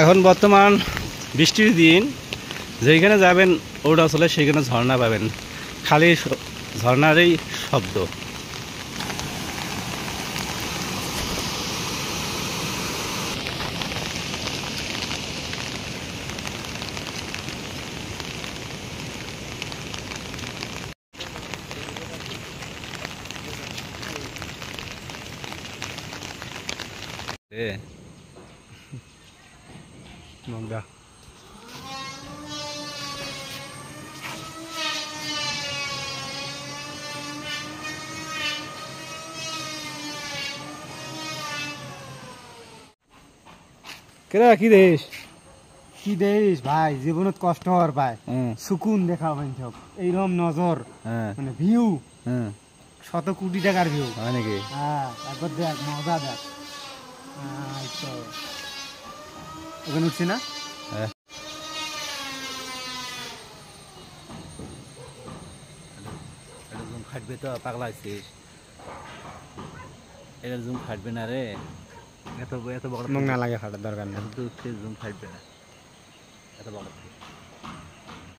এখন বর্তমান বৃষ্টির দিন, যেখানে যাবেন অরুণাচলে সেখানে ঝর্ণা পাবেন, খালি ঝর্ণারই শব্দ। মঙ্গা কেরা কি দেশ ভাই জীবনত কষ্ট হওয়ার ভাই সুকুন দেখা ভাই সব এইরকম নজর মানে ভিউ শত কোটি টাকার ভিউ হয় নাকি? হ্যাঁ একবার দেখ মজা দেখ। ওখানে উঠছি না? জুম খাটবে তো, পাগলা আছিস? এটা জুম খাটবে না রে, এত বড় না লাগে খাটার দরকার নেই, জুম খাটবে না, এত বড়